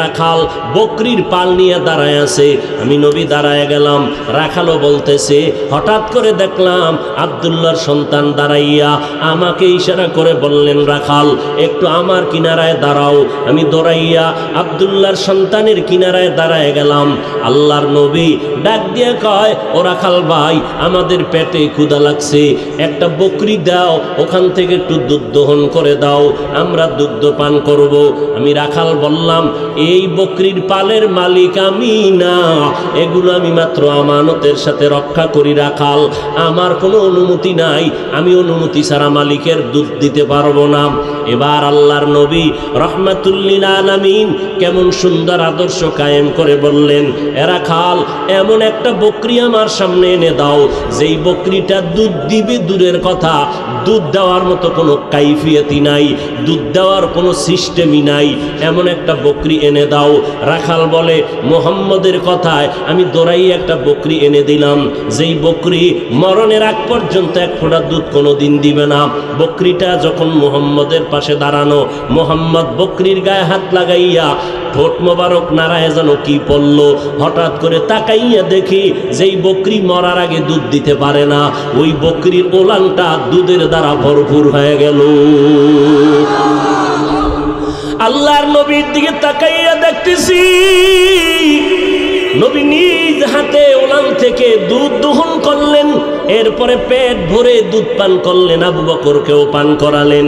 রাখাল বকরির পাল নিয়ে দাঁড়ায় আছে। আমি নবী দাঁড়ায় গেলাম, রাখালও বলতেছে। হঠাৎ করে দেখলাম আব্দুল্লাহর সন্তান দাঁড়াইয়া আমাকে ইশারা করে বললেন, রাখাল একটু আমার কিনারায় দাঁড়াও। আমি দৌড়াইয়া আব্দুল্লাহর সন্তানের কিনারায় দাঁড়ায় গেলাম। আল্লাহর নবী ডাক দিয়ে কয়, ও রাখাল ভাই, আমাদের পেটে ক্ষুধা লাগছে, একটা বকরি দাও, ওখান থেকে একটু দুধ দহন করে দাও, আমরা দুধ পান করব। আমি রাখাল বললাম, এই বকরির পালের মালিক আমি না, এগুলো আমি মাত্র আমানতের সাথে রক্ষা করি রাখাল, আমার কোনো অনুমতি নাই, আমি অনুমতি ছাড়া মালিকের দুধ দিতে পারবো না। এবার আল্লাহর নবী রহমাতুল্লিল আলামিন কেমন সুন্দর আদর্শ কায়েম করে বললেন, রাখাল এমন একটা বকরি আমার সামনে এনে দাও, যেই বকরিটা দুধ দিবে দূরের কথা, দুধ দেওয়ার মতো কোনো কাইফিয়তি নাই, দুধ দেওয়ার কোনো সিস্টেমই নাই, এমন একটা বকরি এনে দাও। রাখাল বলে, মুহাম্মদের কথায় আমি দৌড়াই একটা বকরি এনে দিলাম, যেই বকরি মরণের আগ পর্যন্ত এক ফোঁটা দুধ কোনো দিন দিবে না। বকরিটা যখন মুহাম্মদের পাশে দাঁড়ানো, মুহাম্মদ বকরির গায়ে হাত লাগাইয়া ঠোঁট মোবারক নাড়ায় যেন কি পড়ল, হঠাৎ করে তাকাইয়া দেখি যেই বকরি মরার আগে দুধ দিতে পারে না, ওই বকরির ওলানটা দুধের দ্বারা ভরপুর হয়ে গেল। আল্লাহর নবীর দিকে তাকাইয়া দেখতেছি, নবী নিজ হাতে ওলান থেকে দুধ দহন করলেন, এরপরে পেট ভরে দুধ পান করলেন, আবু বকরকেও পান করালেন,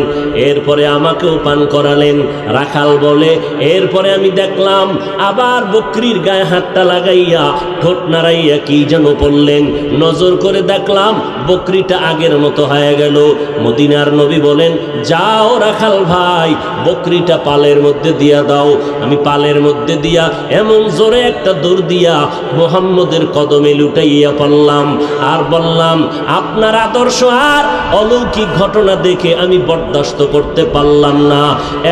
এরপরে আমাকেও পান করালেন। রাখাল বলে, এরপরে আমি দেখলাম আবার বকরির গায়ে হাতটা লাগাইয়া ঠোঁট নাড়াইয়া কি যেন বললেন, নজর করে দেখলাম বকরিটা আগের মতো হয়ে গেল। মদিনার নবী বলেন, যাও রাখাল ভাই, বকরিটা পালের মধ্যে দিয়া দাও। আমি পালের মধ্যে দিয়া এমন জোরে একটা দৌড় দিয়া মুহাম্মদের কদমে লুটাইয়া পড়লাম, আর বললাম, আপনার আদর্শ আর অলৌকিক ঘটনা দেখে আমি বরদাস্ত করতে পারলাম না।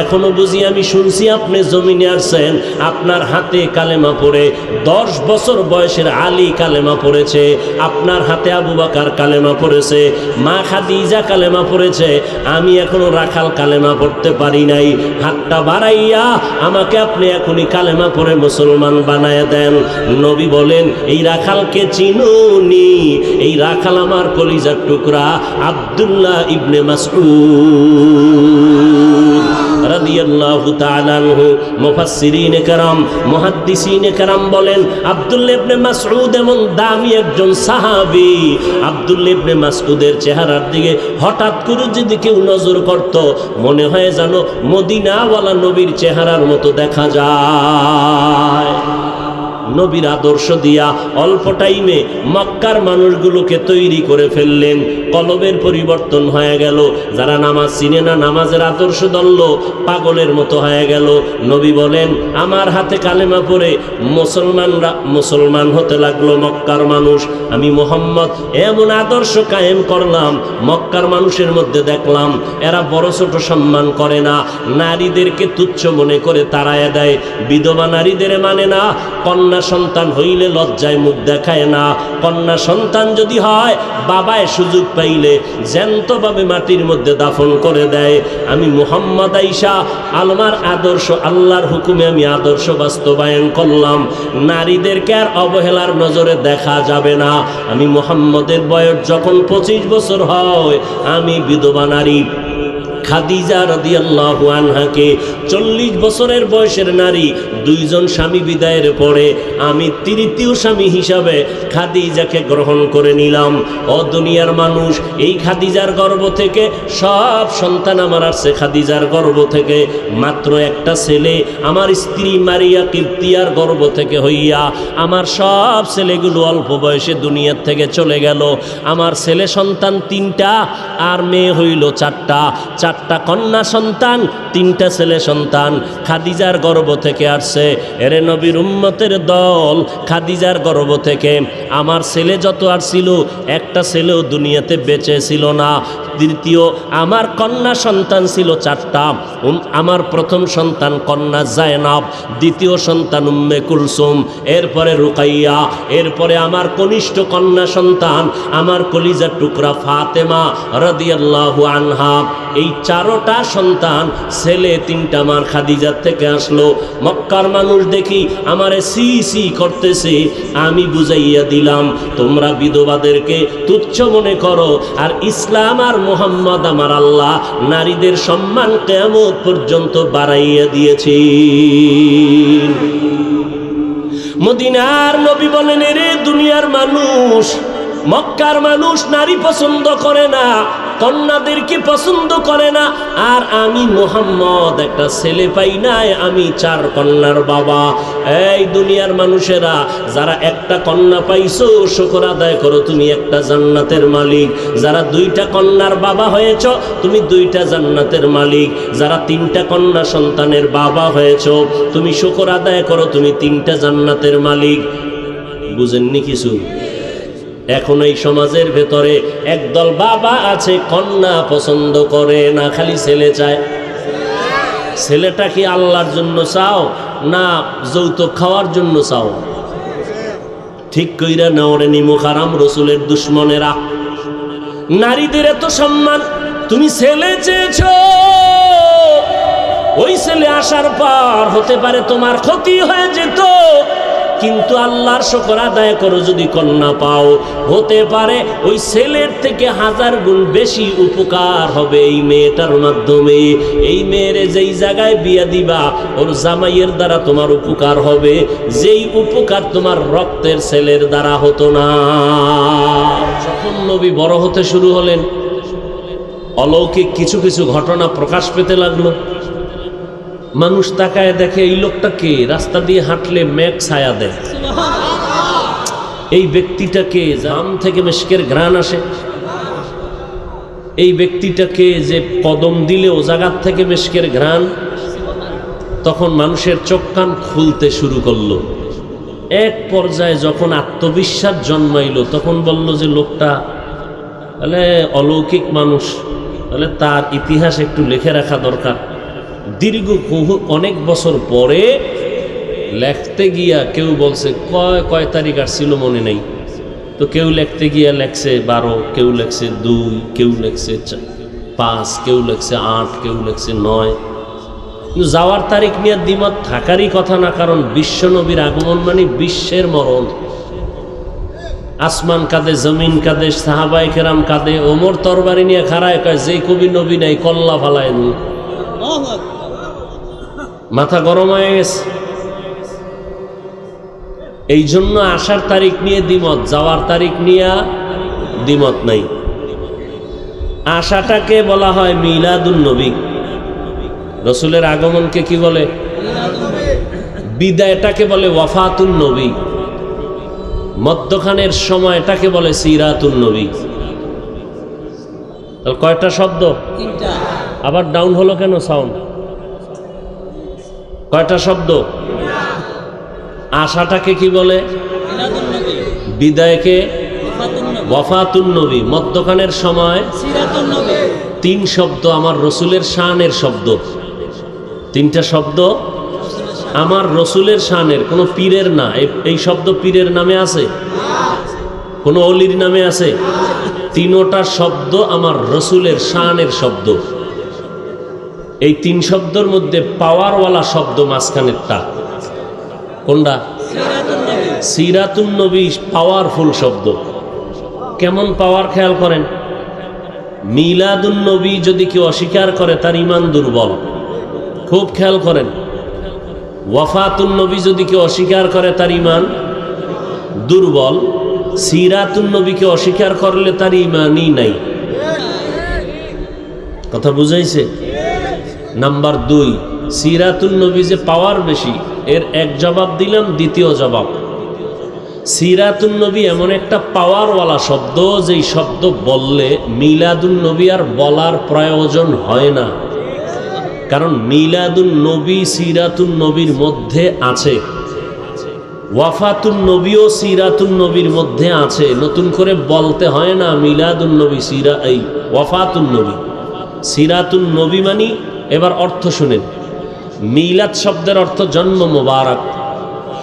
এখনো বুঝি আমি শুনছি আপনি জমিনে আসছেন, আপনার হাতে কালেমা পড়ে 10 বছর বয়সের আলী কালেমা পড়েছে, আপনার হাতে আবু বকর কালেমা পড়েছে, মা খাদিজা কালেমা পড়েছে, আমি এখনো রাখাল কালেমা পড়তে পারি নাই। হাতটা বাড়াইয়া আমাকে আপনি এখনই কালেমা পড়ে মুসলমান বানায় দেন। নবী বলেন, এই রাখালকে চিনুনি? এই রাখাল আমার কলিজার টুকরা আব্দুল্লাহ ইবনে মাসউদ রাদিয়াল্লাহু তাআলা আনহু। মুফাসসিরিন কেরাম, মুহাদ্দিসিন কেরাম বলেন, আব্দুল্লাহ ইবনে মাসউদ এমন দামি একজন সাহাবী, আব্দুল্লাহ ইবনে মাসউদের চেহারার দিকে হঠাৎ করে যদি কেউ নজর করত, মনে হয় যেন মদিনাওয়ালা নবীর চেহারার মতো দেখা যায়। নবীর আদর্শ দিয়া অল্প টাইমে মক্কার মানুষগুলোকে তৈরি করে ফেললেন, কলবের পরিবর্তন হয়ে গেল। যারা নামাজ চিনে না, নামাজের আদর্শ ধরল, পাগলের মতো হয়ে গেল। নবী বলেন, আমার হাতে কালেমা পড়ে মুসলমান হতে লাগলো মক্কার মানুষ। আমি মুহাম্মদ এমন আদর্শ কায়েম করলাম, মক্কার মানুষের মধ্যে দেখলাম এরা বড় ছোট সম্মান করে না, নারীদেরকে তুচ্ছ মনে করে তাড়ায় দেয়, বিধবা নারীদের মানে না, কন্যা সন্তান হইলে লজ্জায় মুখ দেখায় না, কন্যা সন্তান যদি হয় বাবায় সুযোগ পাইলে জ্যান্তভাবে মাটির মধ্যে দাফন করে দেয়। আমি মুহাম্মদ আইসা আমার আদর্শ, আল্লাহর হুকুমে আমি আদর্শ বাস্তবায়ন করলাম। নারীদেরকে আর অবহেলার নজরে দেখা যাবে না। আমি মুহাম্মদের বয়স যখন 25 বছর হয়, আমি বিধবা নারী খাদিজা রাদিয়াল্লাহু আনহাকে 40 বছরের বয়সের নারী, 2 জন স্বামী বিদায়ের পরে আমি তৃতীয় স্বামী হিসাবে খাদিজাকে গ্রহণ করে নিলাম। ও দুনিয়ার মানুষ, এই খাদিজার গর্ভ থেকে সব সন্তান আমার আসছে, খাদিজার গর্ভ থেকে মাত্র একটা ছেলে আমার স্ত্রী মারিয়া কিপ্তিয়ার গর্ভ থেকে হইয়া আমার সব ছেলেগুলো অল্প বয়সে দুনিয়ার থেকে চলে গেল। আমার ছেলে সন্তান 3টা আর মেয়ে হইল 4টা, 4টা কন্যা সন্তান, 3টা ছেলে সন্তান খাদিজার গর্ভ থেকে আসছে। এরে নবীর উম্মতের দল, খাদিজার গর্ভ থেকে আমার ছেলে যত আসছিল, একটা ছেলেও দুনিয়াতে বেঁচে ছিল না। দ্বিতীয় আমার কন্যা সন্তান ছিল 4টা। আমার প্রথম সন্তান কন্যা জায়নাব, দ্বিতীয় সন্তান উম্মে কুলসুম, এরপরে রুকাইয়া, এরপরে আমার কনিষ্ঠ কন্যা সন্তান আমার কলিজার টুকরা ফাতেমা রাদিয়াল্লাহু আনহা। এই 4টা সন্তান, ছেলে 3টা আমার খাদিজার থেকে আসলো। মক্কার মানুষ দেখি আমারে সি সি করতেছে, আমি বুঝাইয়া দিলাম তোমরা বিধবাদেরকে তুচ্ছ মনে করো, আর ইসলাম আর মুহাম্মদ আমার আল্লাহ নারীদের সম্মান কিয়ামত পর্যন্ত বাড়াইয়া দিয়েছে। মদিনার নবী বলেন, রে দুনিয়ার মানুষ, মক্কার মানুষ নারী পছন্দ করে না, কন্যাদেরকে পছন্দ করে না, আর আমি মুহাম্মদ একটা ছেলে পাই নাই, আমি 4 কন্যার বাবা। এই দুনিয়ার মানুষেরা যারা একটা কন্যা পাইছো, শুকর আদায় করো, তুমি একটা জান্নাতের মালিক। যারা 2টা কন্যার বাবা হয়েছ, তুমি 2টা জান্নাতের মালিক। যারা 3টা কন্যা সন্তানের বাবা হয়েছ, তুমি শুকর আদায় করো, তুমি 3টা জান্নাতের মালিক। বুঝেননি কিছু? এখন এই সমাজের ভেতরে একদল বাবা আছে কন্যা পছন্দ করে না, খালি ছেলে চায়। ছেলেটা কি আল্লাহর জন্য চাও না যৌতুক খাওয়ার জন্য চাও? ঠিক কইরা নেওয়ারে নিমুখ হারাম রসুলের দুশ্মনেরা। নারীদের এত সম্মান, তুমি ছেলে চেয়েছ, ওই ছেলে আসার পর হতে পারে তোমার ক্ষতি হয়ে যেত, কিন্তু আল্লাহর শুকর আদায় করো, যদি কন্যা পাও, হতে পারে ওই ছেলের থেকে 1000 গুণ বেশি উপকার হবে এই মেয়েটার মাধ্যমে। এই মেয়েরে যেই জায়গায় বিয়ে দিবা, ওর জামাইয়ের দ্বারা তোমার উপকার হবে, যেই উপকার তোমার রক্তের ছেলের দ্বারা হতো না। যখন নবী বড় হতে শুরু হলেন, অলৌকিক কিছু কিছু ঘটনা প্রকাশ পেতে লাগলো। মানুষ তাকায় দেখে, এই লোকটাকে রাস্তা দিয়ে হাঁটলে মেঘ ছায়া দেয়, এই ব্যক্তিটাকে জাম থেকে মেশকের ঘ্রাণ আসে, এই ব্যক্তিটাকে যে কদম দিলে ও জায়গার থেকে মেশকের ঘ্রাণ। তখন মানুষের চোখ কান খুলতে শুরু করলো। এক পর্যায়ে যখন আত্মবিশ্বাস জন্মাইলো, তখন বলল যে লোকটা তাহলে অলৌকিক মানুষ, তাহলে তার ইতিহাস একটু লিখে রাখা দরকার। দীর্ঘ অনেক বছর পরে লেখতে গিয়া কেউ বলছে কয় তারিখ আসছিল মনে নেই, তো কেউ লিখতে গিয়া লেখছে 12, কেউ লেখছে 2, কেউ লেখছে 5, কেউ লেখছে 8, কেউ লেখছে 9। কিন্তু যাওয়ার তারিখ নিয়ে দ্বিমত থাকারই কথা না, কারণ বিশ্ব নবীর আগমন মানে বিশ্বের মরণ। আসমান কাঁদে, জমিন কাঁদে, সাহাবায়ে কেরাম কাঁদে, ওমর তরবারি নিয়ে খাড়ায় কয় যে কবি নবী নাই কল্লা ফালায় নি। মাথা গরম হয়ে গেছে। এই জন্য আসার তারিখ নিয়ে দ্বিমত, যাওয়ার তারিখ নিয়ে দ্বিমত নাই। আশাটাকে বলা হয় মিলাদুন নবী, রসুলের আগমনকে কি বলে? বিদায়টাকে বলে ওয়াফাতুন নবী, মধ্যখানের সময়টাকে বলে সিরাতুন নবী। তাহলে কয়টা শব্দ? আবার ডাউন হলো কেন সাউন্ড? কয়টা শব্দ? আশাটাকে কি বলে? বিদায়কে ওয়াফাতুন নবী, মধ্যখানের সময় 3 শব্দ আমার রসুলের শানের শব্দ। 3টা শব্দ আমার রসুলের শানের, কোনো পীরের না। এই শব্দ পীরের নামে আছে? কোনো অলির নামে আছে? 3টা শব্দ আমার রসুলের শানের শব্দ। এই 3 শব্দের মধ্যে পাওয়ারওয়ালা শব্দ মাঝখানেরটা কোনটা? সিরাতুন নবী পাওয়ারফুল শব্দ। কেমন পাওয়ার খেয়াল করেন। মিলাদুন নবী যদি কেউ অস্বীকার করে তার ঈমান দুর্বল, খুব খেয়াল করেন। ওয়াফাতুন নবী যদি কেউ অস্বীকার করে তার ঈমান দুর্বল। সিরাতুন নবীকে অস্বীকার করলে তার ঈমানই নাই। কথা বুঝাইছে? নাম্বার 2, সিরাতুন নবী যে পাওয়ার বেশি, এর এক জবাব দিলাম। দ্বিতীয় জবাব, সিরাতুন নবী এমন একটা পাওয়ারওয়ালা শব্দ, যেই শব্দ বললে মিলাদুন নবী আর বলার প্রয়োজন হয় না। কারণ মিলাদুন নবী সিরাতুন নবীর মধ্যে আছে। ওয়াফাতুন নবী ও সিরাতুন নবীর মধ্যে আছে, নতুন করে বলতে হয় না মিলাদুন নবী এই ওয়াফাতুন নবী সিরাতুন নবী মানি। এবার অর্থ শুনেন। মিলাদ শব্দের অর্থ জন্ম মোবারক,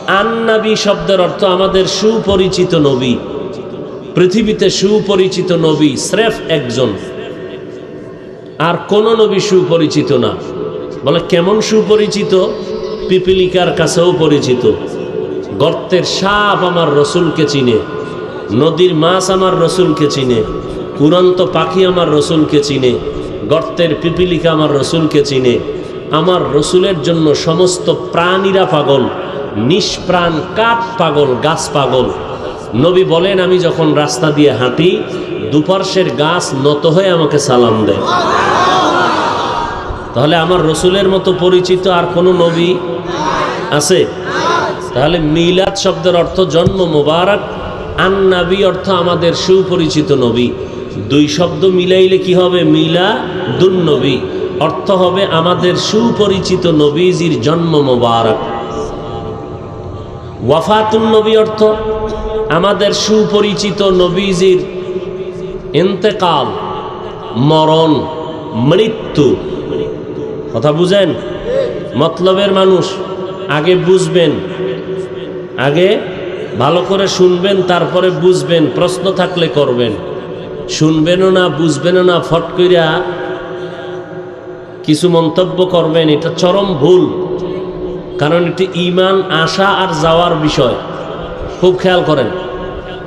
আন-নবী শব্দের অর্থ আমাদের সুপরিচিত নবী, পৃথিবীতে সুপরিচিত নবী স্রেফ একজন, আর কোন নবী সুপরিচিত না। বলে কেমন সুপরিচিত? পিপিলিকার কাছেও পরিচিত। গর্তের সাপ আমার রসুলকে চিনে, নদীর মাছ আমার রসুলকে চিনে, উড়ন্ত পাখি আমার রসুলকে চিনে, গর্তের পিপিলিকা আমার রসুলকে চিনে। আমার রসুলের জন্য সমস্ত প্রাণীরা পাগল, নিষ্প্রাণ কাঠ পাগল, গাছ পাগল। নবী বলেন আমি যখন রাস্তা দিয়ে হাঁটি দুপার্শ্বের গাছ নত হয়ে আমাকে সালাম দেয়। তাহলে আমার রসুলের মতো পরিচিত আর কোনো নবী আছে? তাহলে মিলাদ শব্দের অর্থ জন্ম মোবারক, আন-নবী অর্থ আমাদের সুপরিচিত নবী। দুই শব্দ মিলাইলে কি হবে? মিলাদুন নবী, অর্থ হবে আমাদের সুপরিচিত নবীজির জন্ম মোবারক। ওয়াফাতুন নবী অর্থ আমাদের সুপরিচিত নবীজির ইন্তেকাল, মরণ, মৃত্যু। কথা বুঝেন? মতলবের মানুষ আগে বুঝবেন, আগে ভালো করে শুনবেন, তারপরে বুঝবেন, প্রশ্ন থাকলে করবেন। শুনবেনও না, বুঝবেনও না, ফট কইরা কিছু মন্তব্য করবেন, এটা চরম ভুল। কারণ এটি ঈমান আসা আর যাওয়ার বিষয়। খুব খেয়াল করেন।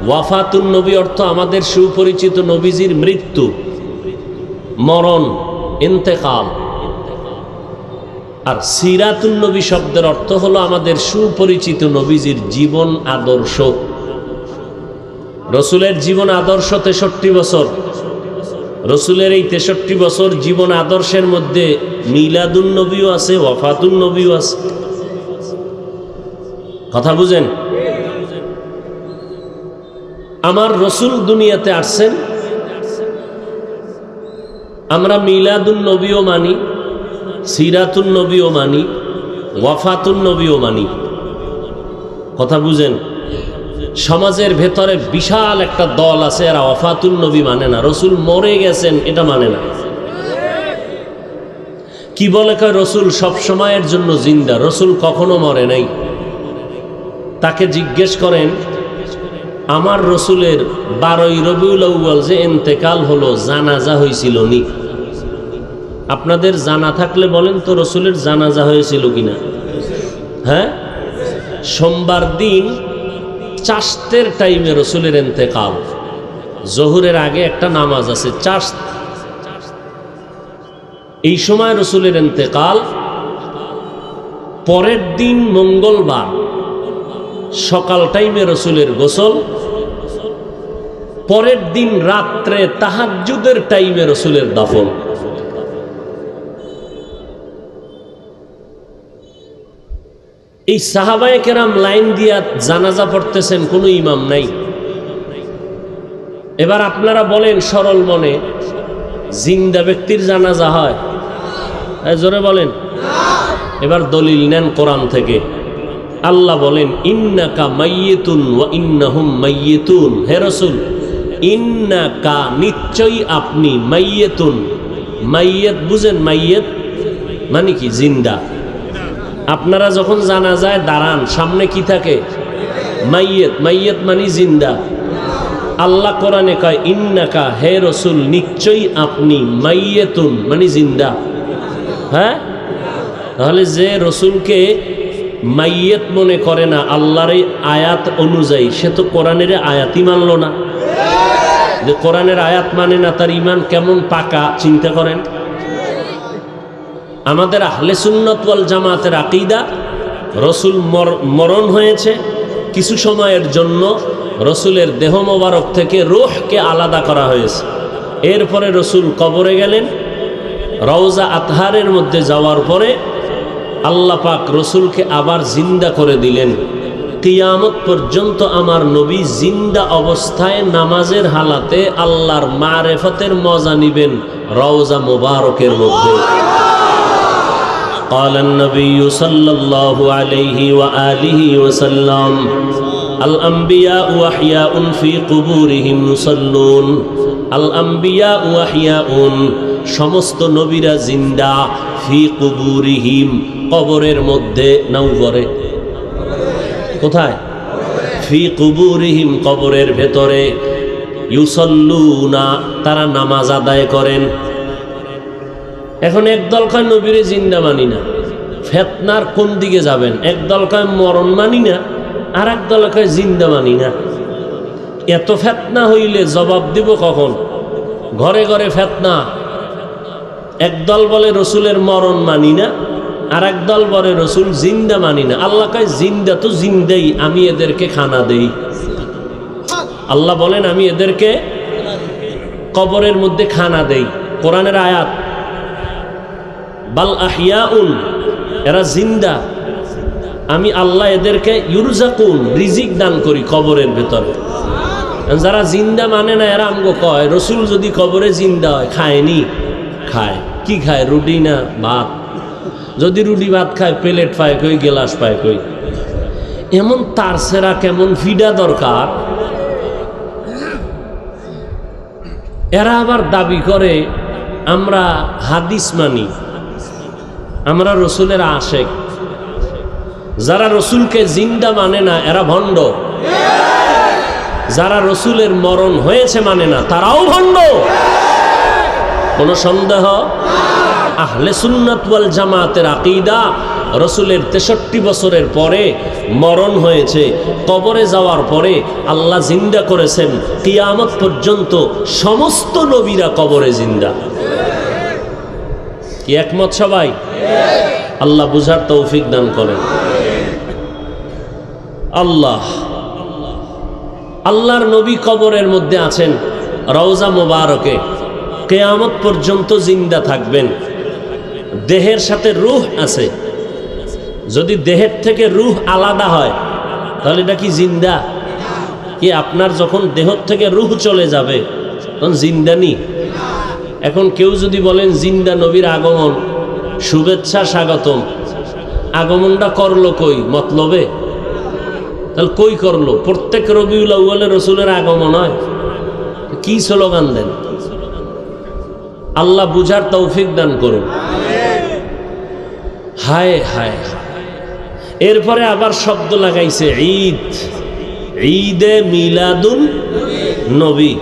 ওয়াফাতুন নবী অর্থ আমাদের সুপরিচিত নবীজির মৃত্যু, মরণ, ইন্তেকাল। আর সিরাতুন নবী শব্দের অর্থ হলো আমাদের সুপরিচিত নবীজির জীবন আদর্শ। রসুলের জীবন আদর্শ 63 বছর। রসুলের এই 63 বছর জীবন আদর্শের মধ্যে মিলাদুন নবীও আছে, ওয়াফাতুন নবীও আছে। কথা বুঝেন? আমার রসুল দুনিয়াতে আসছেন, আমরা মিলাদুন নবীও মানি, সিরাতুন নবীও মানি, ওয়াফাতুন নবীও মানি। কথা বুঝেন? সমাজের ভেতরে বিশাল একটা দল আছে, এরা ওয়াফাতুন নবী মানে না, রসুল মরে গেছেন এটা মানে না। কি বলে? কয় রসুল সব সময়ের জন্য জিন্দা, রসুল কখনো মরে নাই। তাকে জিজ্ঞেস করেন আমার রসুলের 12ই রবিউল আউয়াল যে ইন্তেকাল হলো, জানাজা হয়েছিল নি? আপনাদের জানা থাকলে বলেন তো রসুলের জানাজা হয়েছিল কিনা? হ্যাঁ, সোমবার দিন চাষতের টাইমে রসুলের ইন্তেকাল। জোহরের আগে একটা নামাজ আছে চাষ, এই সময় রসুলের ইন্তেকাল। পরের দিন মঙ্গলবার সকাল টাইমে রসুলের গোসল, পরের দিন রাত্রে তাহাজ্জুদের টাইমে রসুলের দাফন। এই সাহাবায়ে কেরাম লাইন দিয়া জানাজা পড়তেছেন, কোনো ইমাম নাই। এবার আপনারা বলেন সরল মনে, জিন্দা ব্যক্তির জানাজা হয়? জোরে বলেন। এবার দলিল নেন কোরআন থেকে। আল্লাহ বলেন ইন্নাকা মাইয়িতুন ওয়া ইন্নাহুম মাইয়িতুন। হে রাসূল, ইন্নাকা নিশ্চয়ই আপনি, মাইয়িতুন, মাইয়িত বুঝেন? মাইয়িত মানে কি? জিন্দা। আপনারা যখন জানাজায় দাঁড়ান সামনে কি থাকে? মাইয়িত। মাইয়িত মানে জিন্দা। আল্লাহ কোরআনে কয় ইন্নাকা, হে রাসূল নিশ্চয়ই আপনি, মাইয়িতুন মানে জিন্দা। হ্যাঁ, তাহলে যে রসুলকে মাইয়িত মনে করে না আল্লাহর এই আয়াত অনুযায়ী, সে তো কোরআনের আয়াতই মানল না। যে কোরআনের আয়াত মানে না, তার ঈমান কেমন পাকা চিন্তা করেন। আমাদের আহলে সুন্নাত ওয়াল জামাতের আকীদা, রসুল মরণ হয়েছে, কিছু সময়ের জন্য রসুলের দেহ মোবারক থেকে রূহকে আলাদা করা হয়েছে। এরপরে রসুল কবরে গেলেন। রওজা আতহারের মধ্যে যাওয়ার পরে আল্লাহ পাক রসুলকে আবার জিন্দা করে দিলেন। কিয়ামত পর্যন্ত আমার নবী জিন্দা অবস্থায় নামাজের হালাতে আল্লাহর মারেফতের মজা নিবেন রওজা মোবারকের মধ্যে। قال النبي صلى الله عليه وآله وسلم الأنبياء أحياء في قبورهم يصلون الأنبياء أحياء সমস্ত নবীরা জিন্দা ফি কুবুরিহিম কবরের মধ্যে নাও করে কোথায় ফি কুবুরিহিম কবরের ভেতরে ইউসাল্লুনা তারা নামাজ আদায় করেন। এখন একদল কয় নবীরে জিন্দা মানি না, ফেতনার কোন দিকে যাবেন? একদল কয় মরণ মানি না, আর একদল কয় জিন্দা মানি না। এত ফেতনা হইলে জবাব দিব কখন? ঘরে ঘরে ফেতনা। একদল বলে রসুলের মরণ মানি না, আর একদল বলে রসুল জিন্দা মানি না। আল্লাহ কয় জিন্দা তো জিন্দাই, আমি এদেরকে খানা দেই। আল্লাহ বলেন আমি এদেরকে কবরের মধ্যে খানা দেই। কোরআনের আয়াত, বাল আহিয়াউন, এরা জিন্দা, আমি আল্লাহ এদেরকে ইউরজাকুন, রিজিক দান করি কবরের ভেতরে। যারা জিন্দা মানে না এরা আমগো কয় রসুল যদি কবরে জিন্দা হয় খায়নি, খায় কি খায়? রুটি না ভাত? যদি রুটি ভাত খায় প্লেট পায় কই, গেলাস পায় কই? এমন তার সেরা কেমন ফিডা দরকার। এরা আবার দাবি করে আমরা হাদিস মানি, আমরা রসুলের আশেক। যারা রসুলকে জিন্দা মানে না এরা ভণ্ড, যারা রসুলের মরণ হয়েছে মানে না তারাও ভণ্ড। কোনো সন্দেহ? আহলে সুন্নাত ওয়াল জামাতের আকীদা রসুলের 63 বছরের পরে মরণ হয়েছে, কবরে যাওয়ার পরে আল্লাহ জিন্দা করেছেন, কিয়ামত পর্যন্ত সমস্ত নবীরা কবরে জিন্দা। কি একমত সবাই? আল্লাহ বুঝার তৌফিক দান করেন। আল্লাহর নবী কবরের মধ্যে আছেন রওজা মোবারকে, কিয়ামত পর্যন্ত জিন্দা থাকবেন। দেহের সাথে রূহ আছে, যদি দেহের থেকে রূহ আলাদা হয় তাহলে এটা কি জিন্দা? কি আপনার যখন দেহ থেকে রূহ চলে যাবে তখন জিন্দা নি? এখন কেউ যদি বলেন জিন্দা নবীর আগমন, শুভেচ্ছা স্বাগতম, আগমনটা করলো কই? মতলবে? তাহলে কই করলো? প্রত্যেক রবিউল আউয়ালে রসুলের আগমন হয়, কি স্লোগান দেন? আল্লাহ বুঝার তৌফিক দান করুন। হায় হায়। এরপরে আবার শব্দ লাগাইছে ঈদ, ঈদে মিলাদুন নবী।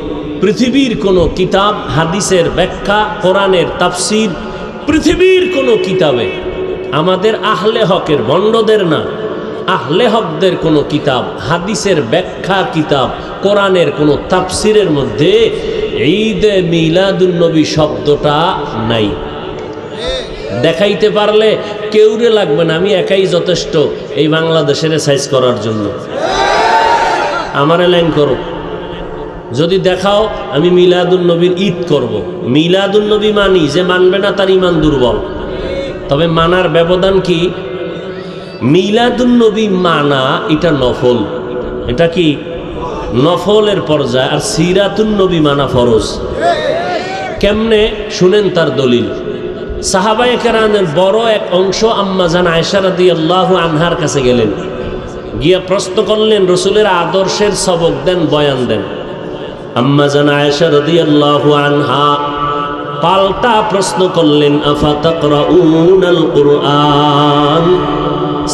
পৃথিবীর কোন কিতাব, হাদিসের ব্যাখ্যা, কোরআনের তাফসীর, পৃথিবীর কোন কিতাবে, আমাদের আহলে হকের বন্ডদের না, আহলে হকদের কোন কিতাব, হাদিসের ব্যাখ্যা কিতাব, কোরআনের কোন তাফসীরের মধ্যে ঈদে মিলাদুন নবী শব্দটা নাই। দেখাইতে পারলে কেউরে লাগবে না, আমি একাই যথেষ্ট এই বাংলাদেশের সাইজ করার জন্য। আমারে লাইন করো, যদি দেখাও আমি মিলাদুন নবীর ঈদ করব। মিলাদুন নবী মানি, যে মানবে না তার ঈমান দুর্বল। তবে মানার ব্যবধান কি? মিলাদুন নবী মানা এটা নফল, এটা কি নফলের পর্যায়ে, আর সিরাতুন নবী মানা ফরজ। কেমনে শুনেন তার দলিল। সাহাবায়ে কেরামের বড় এক অংশ আম্মা জান আয়েশা রাদিয়াল্লাহু আনহার কাছে গেলেন, গিয়া প্রশ্ন করলেন, রসুলের আদর্শের সবক দেন, বয়ান দেন। আম্মা জান আয়েশা রাদিয়াল্লাহু আনহা পাল্টা প্রশ্ন করলেন, আফা তাকরাউনাল কুরআন,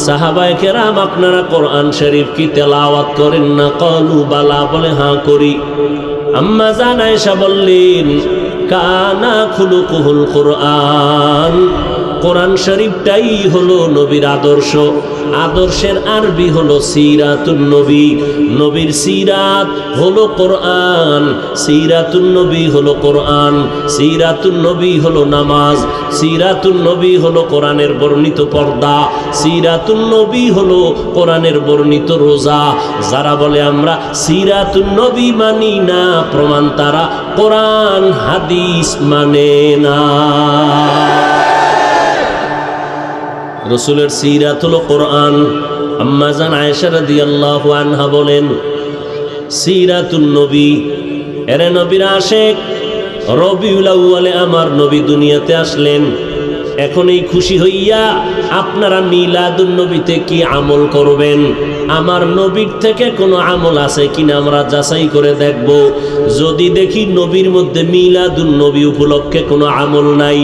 সাহাবায়ে কেরাম আপনারা কোরআন শরীফ কি তেলাওয়াত করেন না? ক্বালু বালা, বলে হ্যাঁ করি। আম্মা জান আয়েশা বললেন, কানা খুলুকুহুল কুরআন, কোরআন শরীফটাই হলো নবীর আদর্শ। আদর্শের আরবি হলো সিরাতুন নবী, নবীর সিরাত হলো কোরআন, সিরাতুন নবী হলো কোরআন, সিরাতুন নবী হলো নামাজ, সিরাতুন নবী হলো কোরআনের বর্ণিত পর্দা, সিরাতুন নবী হলো কোরআনের বর্ণিত রোজা। যারা বলে আমরা সিরাতুন নবী মানি না, প্রমাণ তারা কোরআন হাদিস মানে না। রসুলের সিরাত হলো কোরআন। আম্মা জান আয়েশা রাদিয়াল্লাহু আনহা বলেন, সিরাতুন নবী, এরে নবীর আশেক, রবিউল আউয়ালে আমার নবী দুনিয়াতে আসলেন। এখন এই খুশি হইয়া আপনারা মিলাদুন নবীতে কি আমল করবেন? আমার নবীর থেকে কোনো আমল আছে কিনা আমরা যাচাই করে দেখব। যদি দেখি নবীর মধ্যে মিলাদুন নবী উপলক্ষে কোনো আমল নাই,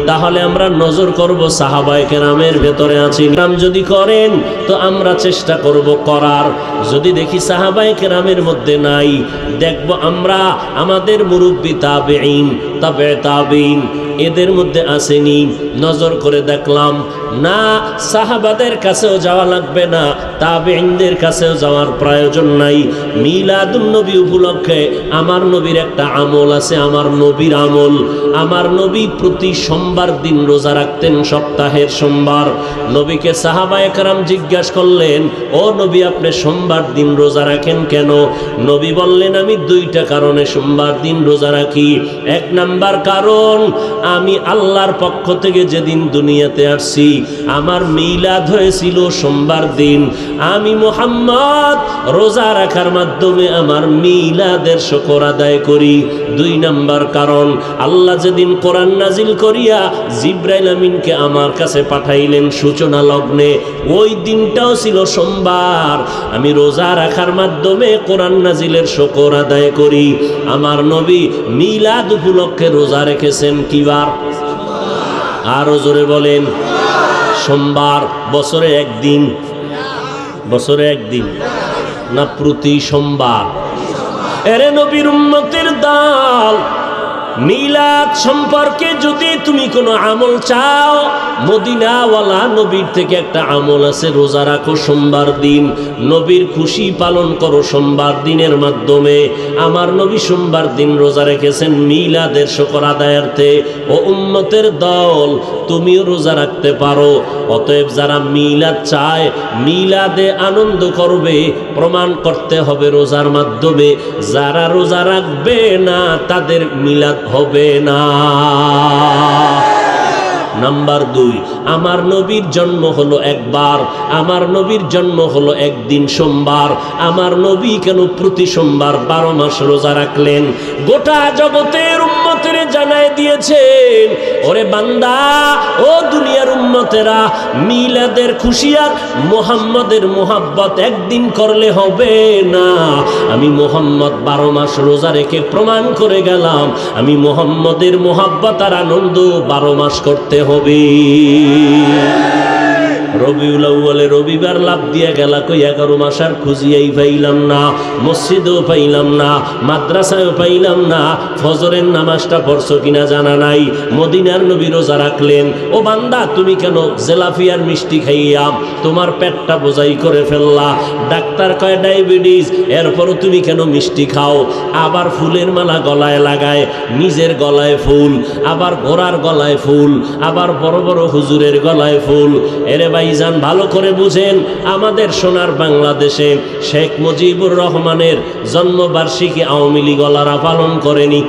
তাহলে আমরা নজর করব সাহাবায়ে কেরামের ভেতরে আছে। নাম যদি করেন তো আমরা চেষ্টা করব করার। যদি দেখি সাহাবায়ে কেরামের মধ্যে নাই, দেখব আমরা আমাদের মুরব্বী তাবেঈন, তাবে তাবেঈন এদের মধ্যে আসেনি, নজর করে দেখলাম না, সাহাবাদের কাছেও যাওয়া লাগবে না, তাবেঈনদের কাছেও যাওয়ার প্রয়োজন নাই। মিলাদুন নবী উপলক্ষে আমার নবীর একটা আমল আছে, আমার নবীর আমল। আমার নবী প্রতি সোমবার দিন রোজা রাখতেন, সপ্তাহের সোমবার। নবীকে সাহাবায়ে কেরাম জিজ্ঞাসা করলেন, ও নবী আপনি সোমবার দিন রোজা রাখেন কেন? নবী বললেন, আমি দুইটা কারণে সোমবার দিন রোজা রাখি। এক নাম্বার কারণ, আমি আল্লাহর পক্ষ থেকে যেদিন দুনিয়াতে আসছি আমার মিলাদ হয়েছিল সোমবার দিন। আমি মুহাম্মদ রোজা রাখার মাধ্যমে আমার মিলাদের শুকর আদায় করি। দুই নাম্বার কারণ, আল্লাহ যেদিন কোরআন নাজিল করিয়া জিবরাইল আমিনকে আমার কাছে পাঠাইলেন সূচনা লগ্নে, ওই দিনটাও ছিল সোমবার। আমি রোজা রাখার মাধ্যমে কোরআন নাজিলের শুকর আদায় করি। আমার নবী মিলাদ উপলক্ষে রোজা রেখেছেন কি বার? আরো জোরে বলেন। সোমবার। বছরে একদিন? বছরে একদিন না প্রতি সোমবার? এরে নবীর উম্মতের দল, মিলাদ সম্পর্কে যদি তুমি কোনো আমল চাও, মদিনাওয়ালা নবীর থেকে একটা আমল আছে, রোজা রাখো সোমবার দিন, নবীর খুশি পালন করো সোমবার দিনের মাধ্যমে। আমার নবী সোমবার দিন রোজা রেখেছেন মিলাদের শুকর আদায়ার্থে। ও উম্মতের দল, তুমিও রোজা রাখতে পারো। অতএব যারা মিলাদ চায়, মিলাদে আনন্দ করবে, প্রমাণ করতে হবে রোজার মাধ্যমে। যারা রোজা রাখবে না তাদের মিলাদ হবে না। নাম্বার দুই, আমার নবীর জন্ম হলো একবার, আমার নবীর জন্ম হলো একদিন সোমবার। আমার নবী কেন প্রতি সোমবার 12 মাস রোজা রাখলেন? গোটা জগতের উম্মতের জানায় দিয়েছেন, ওরে বান্দা, ও দুনিয়ার উম্মতেরা, মিলাদের খুশি আর মুহাম্মদের মোহাব্বত একদিন করলে হবে না। আমি মুহাম্মদ 12 মাস রোজা রেখে প্রমাণ করে গেলাম, আমি মুহাম্মদের মোহাব্বত আর আনন্দ 12 মাস করতে হবে। রবিউল আউয়ালে রবিবার লাভ দিয়া গেলা, কই 11 মাস আর খুঁজিয়াই পাইলাম না, মসজিদেও পাইলাম না, মাদ্রাসায়ও পাইলাম না, ফজরের নামাজটা পড়ছো কিনা জানা নাই। মদিনার নবী রোজা রাখলেন। ও বান্দা, তুমি কেন জেলাফিয়ার মিষ্টি খাইয়া তোমার পেটটা বোঝাই করে ফেললা? ডাক্তার কয় ডায়াবেটিস, এরপরও তুমি কেন মিষ্টি খাও? আবার ফুলের মালা গলায় লাগায়, নিজের গলায় ফুল, আবার ঘোড়ার গলায় ফুল, আবার বড় বড় হুজুরের গলায় ফুল। এরে ভাইজান, ভালো করে বুঝেন, আমাদের সোনার বাংলাদেশে শেখ মুজিবুর রহমানের জন্মবার্ষিকী আওয়ামী লীগওয়ালারা পালন করেনি?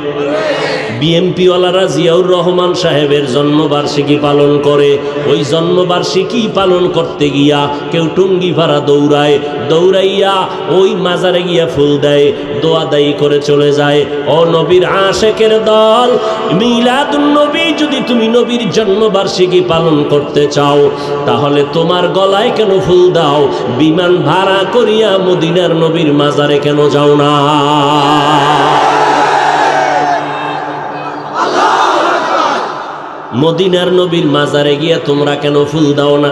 বিএমপি ওয়ালারা জিয়াউর রহমান সাহেবের জন্মবার্ষিকী পালন করে। ওই জন্মবার্ষিকী পালন করতে গিয়া কেউ টুঙ্গি ভাড়া দৌড়ায়, দৌড়াইয়া ওই মাজারে গিয়া ফুল দেয়, দোয়া দায়ী করে চলে যায়। ও নবীর আশেকের দল, মিলাদুন নবী যদি তুমি নবীর জন্মবার্ষিকী পালন করতে চাও, তাহলে তোমার গলায় কেন ফুল দাও? বিমান ভাড়া করিয়া মদিনার নবীর মাজারে কেন যাও না? মদিনার নবীর মাজারে গিয়া তোমরা কেন ফুল দাও না?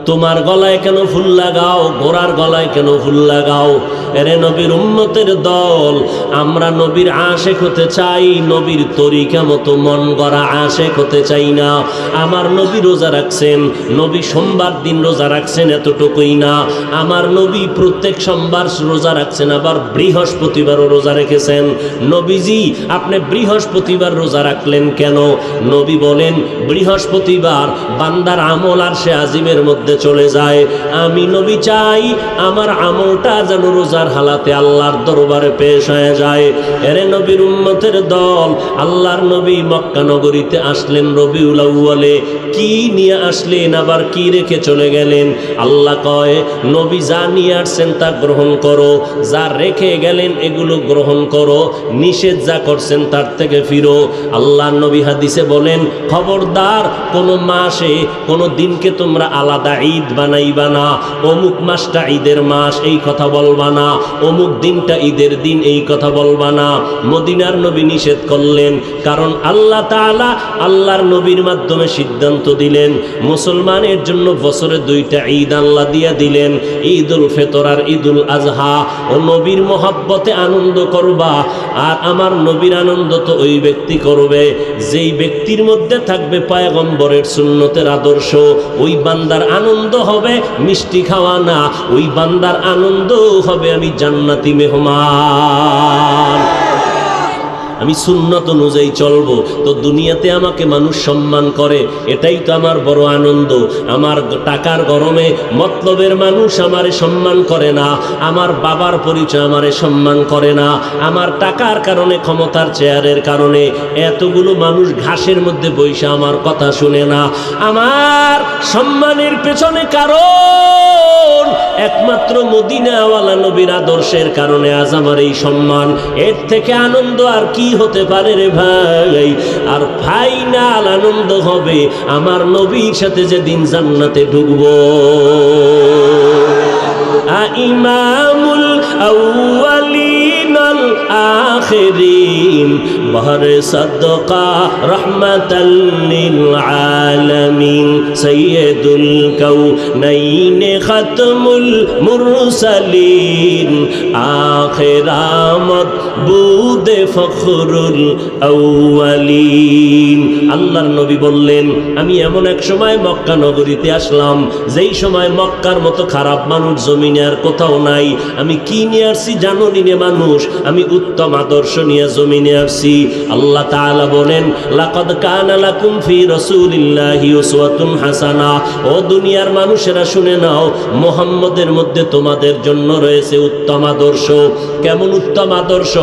তোমার গলায় কেন ফুল লাগাও? ঘোড়ার গলায় কেন ফুল লাগাও? এরে নবীর উম্মতের দল, আমরা নবীর আশেক হতে চাই, নবীর তরিকা মতো মন গড়া আশেক হতে চাই না। আমার নবী রোজা রাখছেন, নবী সোমবার দিন রোজা রাখছেন, এতটুকুই না, আমার নবী প্রত্যেক সোমবার রোজা রাখছেন, আবার বৃহস্পতিবারও রোজা রেখেছেন। নবীজি, আপনি বৃহস্পতিবার রোজা রাখলেন কেন? নবী বলেন, বৃহস্পতিবার বান্দার আমল আর সে আজিমের মধ্যে চলে যায়। আমি নবী চাই আমার আমলটা যেন রোজা গুনার হালাতে আল্লাহর দরবারে পেশ হয়ে যায়। এরে নবীর উম্মতের দল, আল্লাহর নবী মক্কা নগরীতে আসলেন রবিউল আউয়ালে। কি নিয়ে আসলেন, আবার কি রেখে চলে গেলেন? আল্লাহ কয়, নবী যা নিয়ে আসছেন তা গ্রহণ করো, যা রেখে গেলেন এগুলো গ্রহণ করো, নিষেধ যা করছেন তার থেকে ফিরো। আল্লাহর নবী হাদিসে বলেন, খবরদার কোনো মাসে কোনো দিনকে তোমরা আলাদা ঈদ বানাইবা না। অমুক মাসটা ঈদের মাস এই কথা বলবা না, অমুক দিনটা ঈদের দিন এই কথা বলবা না। মদিনার নবী নিষেধ করলেন, কারণ আল্লাহ তাআলা আল্লাহর নবীর মাধ্যমে সিদ্ধান্ত দিলেন মুসলমানের জন্য বছরে দুইটা ঈদ আল্লাহ দিয়া দিলেন, ঈদুল ফিতর আর ঈদুল আজহা। ও নবীর মহব্বতে আনন্দ করবা, আর আমার নবীর আনন্দ তো ওই ব্যক্তি করবে যেই ব্যক্তির মধ্যে থাকবে পয়গম্বরের সুন্নতের আদর্শ। ওই বান্দার আনন্দ হবে মিষ্টি খাওয়া না, ওই বান্দার আনন্দ হবে আমি জান্নাতি মেহমান। আমি সুন্নত অনুযায়ী চলবো তো দুনিয়াতে আমাকে মানুষ সম্মান করে, এটাই তো আমার বড় আনন্দ। আমার টাকার গরমে মতলবের মানুষ আমারে সম্মান করে না, আমার বাবার পরিচয় আমারে সম্মান করে না, আমার টাকার কারণে ক্ষমতার চেয়ারের কারণে এতগুলো মানুষ ঘাসের মধ্যে বইসা আমার কথা শুনে না। আমার সম্মানের পেছনে কারণ একমাত্র মদিনাওয়ালা নবীর আদর্শের কারণে আজ আমার এই সম্মান। এর থেকে আনন্দ আর কি হতে পারে রে ভাই? আর ফাইনাল আনন্দ হবে আমার নবীর সাথে যেদিন জান্নাতে ঢুকবো। ইমামুল আউয়ালিন আল আখিরিন বহরে সাদকা রাহমাতাল লিল আলামিন সাইয়্যিদুল কাউনাইন খাতমুল মুরসালিন আখিরামত বুদে ফখরুল আউয়ালিন। আল্লাহর নবী বললেন, আমি এমন এক সময় মক্কা নগরীতে আসলাম যেই সময় মক্কার মতো খারাপ মানুষ জমিনে আর কোথাও নাই। আমি কি নিয়ে আসছি জানো নি মানুষ? আমি উত্তম আদর্শ নিয়ে জমিনে আসছি। আল্লাহ তাআলা বলেন, লাকাদ কানা লাকুম ফি রাসূলিল্লাহি উসওয়াতুন হাসানা। ও দুনিয়ার মানুষেরা শুনে নাও, মুহাম্মদের মধ্যে তোমাদের জন্য রয়েছে উত্তম আদর্শ। কেমন উত্তম আদর্শ?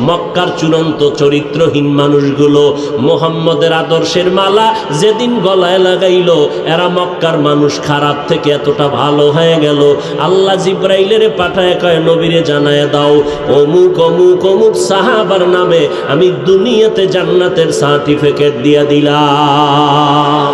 মক্কার চূড়ান্ত চরিত্রহীন মানুষগুলো মুহাম্মদের আদর্শের মালা যেদিন গলায় লাগাইল, এরা মক্কার মানুষ খারাপ থেকে এতটা ভালো হয়ে গেল। আল্লাহ জিব্রাইলের পাঠায় কয়, নবীরে জানায় দাও অমুক অমুক অমুক সাহাবার নামে আমি দুনিয়াতে জান্নাতের সার্টিফিকেট দিয়া দিলাম।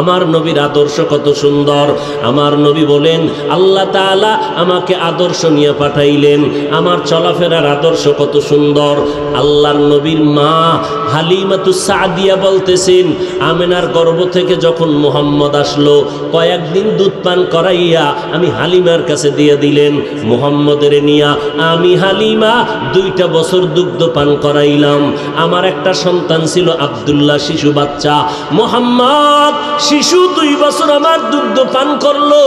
আমার নবীর আদর্শ কত সুন্দর। আমার নবী বলেন, আল্লাহ তাআলা আমাকে আদর্শ নিয়ে পাঠাইলেন, আমার চলাফেরার আদর্শ কত সুন্দর। আল্লাহর নবীর মা হালিমাতুস সাদিয়া বলতেছেন, আমেনার গর্ভ থেকে যখন মুহাম্মদ আসলো কয়েকদিন দুধ পান করাইয়া আমি হালিমার কাছে দিয়ে দিলেন। মুহাম্মদের নিয়া আমি হালিমা 2টা বছর দুগ্ধ পান করাইলাম। আমার একটা সন্তান ছিল আব্দুল্লাহ, শিশু বাচ্চা। মুহাম্মদ শিশু 2 বছর আমার দুগ্ধ পান করলো।